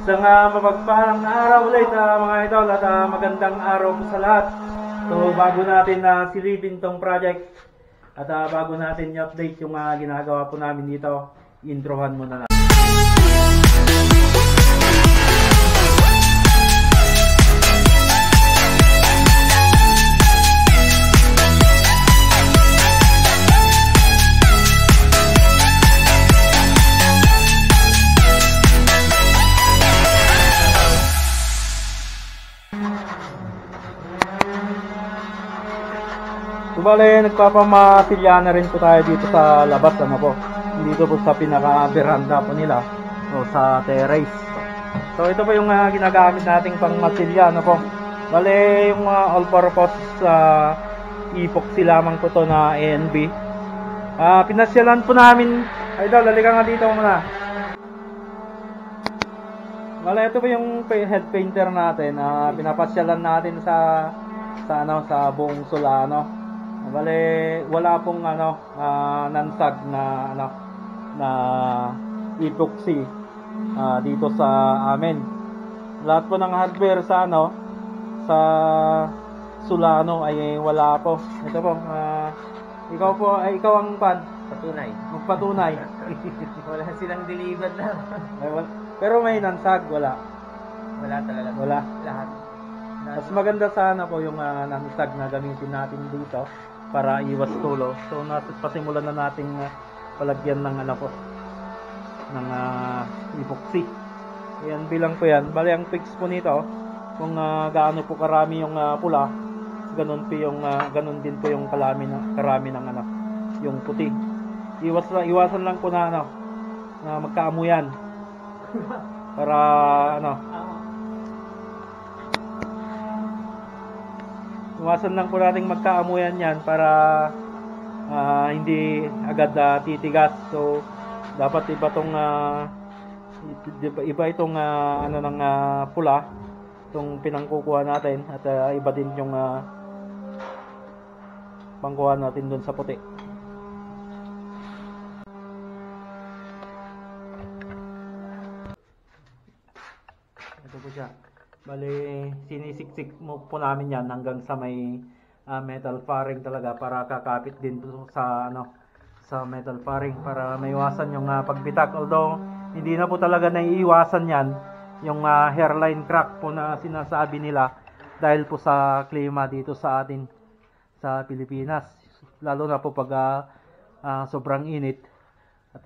Isang mapagpalang araw ulit mga idol at magandang araw po sa lahat. So bago natin silipin tong project at bago natin i-update yung ginagawa po namin dito, introhan muna natin. Bale, nagpapamatilya na rin po tayo dito sa labas, dito po sa pinaka-veranda po nila, o sa terrace. So ito po yung ginagamit nating pang matilya, Bale, yung all-purpose epoxy lamang po to na ANB. Pinasyalan po namin, idol, halika nga dito muna. Bale, ito po yung head painter natin, pinapasyalan natin sa buong Solano. Bale, wala pong nansag na epoxy dito sa amin. Lahat po ng hardware sa sa Solano ay wala po. Ito po, ikaw ang patunay. Magpatunay. Wala silang delivered na. Pero may nansag, wala. Wala talaga. Wala. Lahat. Mas maganda sana po yung nansag na gamitin natin dito para iwas tulo. So pasimulan na nating palagyan ng ng epoxy. Ayan, bilang po yan. Bali, ang fix po nito, kung gaano po karami yung pula, ganun din po yung karami ng yung puti. Iwasan lang po na magkaamuyan. Para iwasan lang po natin magkaamuyan yan para hindi agad titigas. So dapat iba itong ng pula, itong pinangkukuha natin, at iba din yung pangkuha natin dun sa puti. Ito po siya. Bali, sinisiksik mo po namin yan hanggang sa may metal faring talaga, para kakapit din po sa sa metal faring para maiwasan yung pagbitak. Although hindi na po talaga naiiwasan yan, yung hairline crack po na sinasabi nila, dahil po sa klima dito sa atin sa Pilipinas, lalo na po pag sobrang init at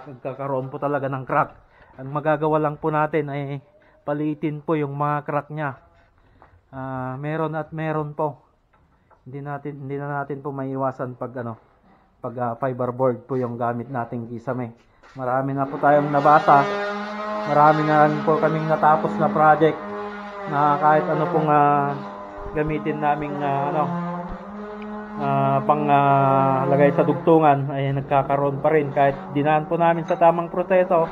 nagkakaroon po talaga ng crack. Ang magagawa lang po natin ay palitin po yung mga crack niya. Meron at meron po. Hindi na natin po maiiwasan pag fiberboard po yung gamit nating kisame. Marami na po tayong nabasa. Marami na rin po kaming natapos na project na kahit pong gamitin naming pang lagay sa dugtungan ay nagkakaroon pa rin kahit dinaan po namin sa tamang proseso.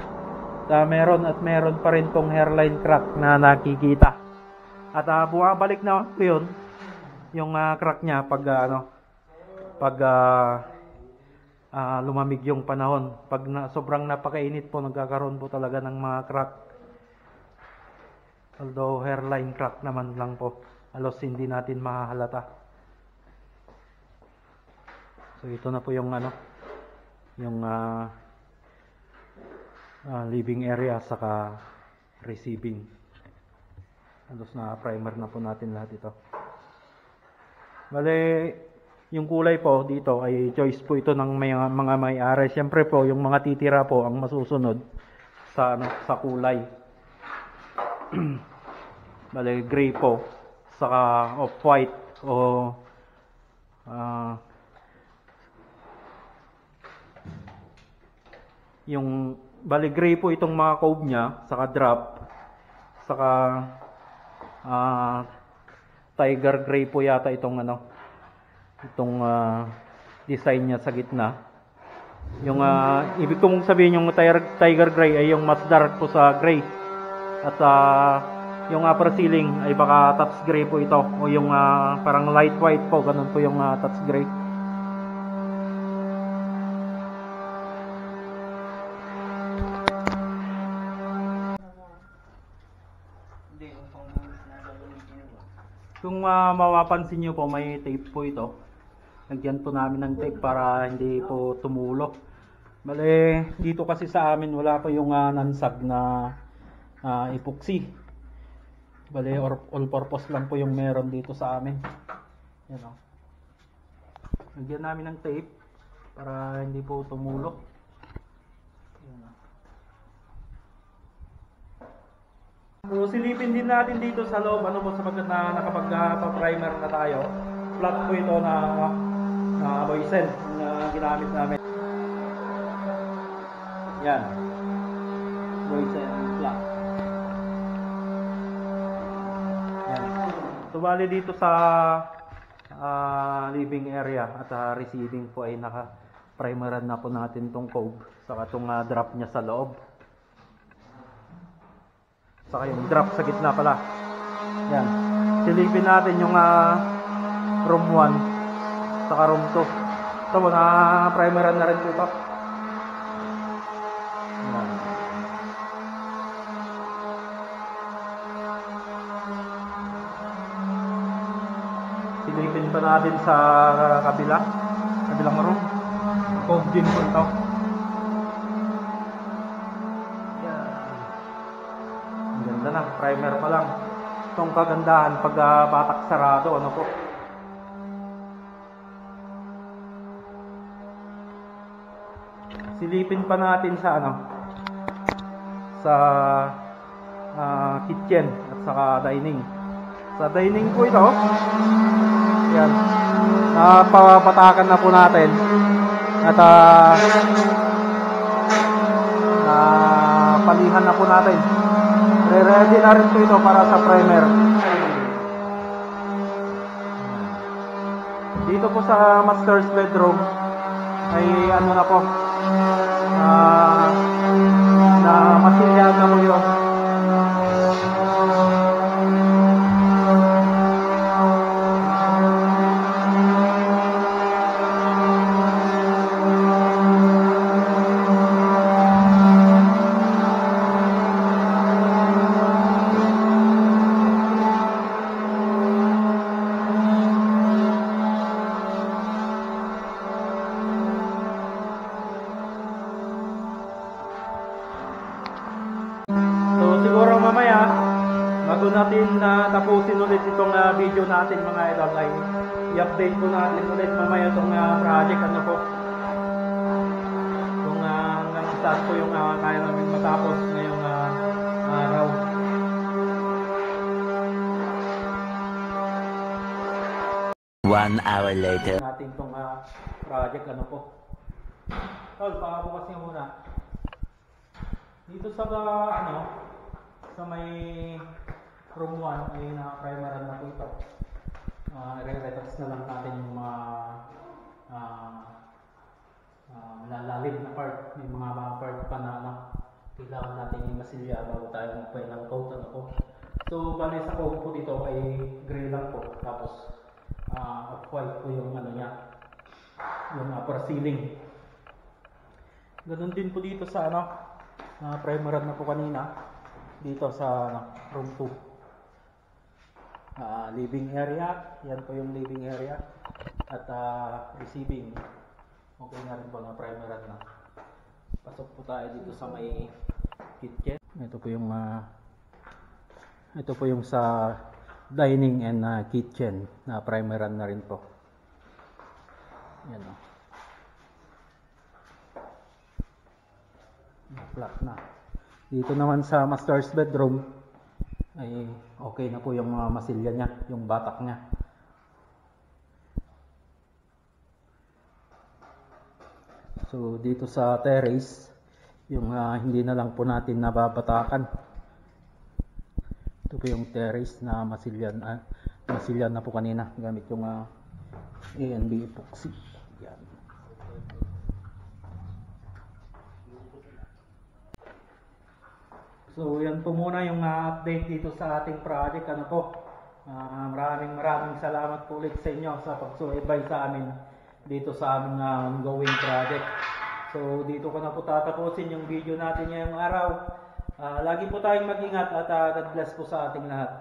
Meron at meron pa rin tong hairline crack na nakikita. At bumabalik na po yun, yung crack niya pag lumamig yung panahon. Pag sobrang napakainit po, nagkakaroon po talaga ng mga crack. Although hairline crack naman lang po, halos hindi natin mahahalata. So ito na po yung yung living area saka receiving. Halos na primer na po natin lahat ito. Bale, yung kulay po dito ay choice po ito ng mga may-ari. Siyempre po, yung mga titira po ang masusunod sa kulay. Bale, gray po saka off-white o yung bali gray po itong mga cove niya, saka drop, saka tiger gray po yata itong design niya sa gitna. Yung ibig kong sabihin, yung tiger gray ay yung mas dark po sa gray, at yung upper ceiling ay baka touch gray po ito, o yung parang light white po, ganun po yung touch gray. Kung mapapansin nyo po, may tape po ito. Lagyan po namin ng tape para hindi po tumulo. Bale, dito kasi sa amin wala pa yung nansag na epoxy. Bale, all purpose lang po yung meron dito sa amin. Yan o. Lagyan namin ng tape para hindi po tumulo. Yan o. So, silipin din natin dito sa loob, ano po, sapagkat na nakapag-primer na tayo. Flat po ito na Boysen na ginamit namin. Yan. Boysen flat. Yan. So, bali dito sa living area at receiving po ay naka-primeran na po natin tong cove. Saka itong drop niya sa loob. Saka yung drop sa gitna pala. Yan. Silipin natin yung room 1 saka room 2. Ito po, na-primeran na rin po ito. Yan. Silipin pa natin sa kabilang room. Cove din po ito. Ganda na, primer pa lang. Itong kagandahan pag batak sarado, ano po. Silipin pa natin sa sa kitchen at saka dining. Sa dining po ito, yan. Papatakan na po natin. At palihan na po natin. Ready na rin po ito para sa primer. Dito po sa master's bedroom ay ano na po, na masilyahan na po yun. Bago natin tapusin ulit itong video natin mga idol, ay i-update po natin ulit mamaya itong project, ano po, kung hanggang saan po yung kaya namin matapos ngayong araw. One hour later. Natin itong project, ano po. Tol, pakabukas niyo muna. Dito sa sa may room 1 ay na-primeran na po ito. I-retouch na lang natin yung mga malalalim na part. May mga part pa na kailangan natin yung masilya bago tayo magpay ng coat, ano po. So, bali sa coat po dito ay gray lang po. Tapos, off-white po yung niya, yung upper ceiling. Ganun din po dito sa primeran na po kanina. Dito sa room 2. Living area, yan po yung living area. At receiving, okay na rin po na primeran na. Pasok po tayo dito sa may kitchen. Ito po yung sa dining and kitchen na primeran na rin po. Yan o. Flat na. Dito naman sa master's bedroom ay okay na po yung masilya niya, yung batak niya. So dito sa terrace, yung hindi na lang po natin nababatakan. Ito po yung terrace na masilyan na po kanina gamit yung A&B epoxy. Yan. So yan po muna yung update dito sa ating project, ano po. Maraming salamat po ulit sa inyo sa pagsubaybay sa amin dito sa aming ongoing project. So dito ko na po tatapusin yung video natin ngayong araw. Lagi po tayong mag-ingat at God bless po sa ating lahat.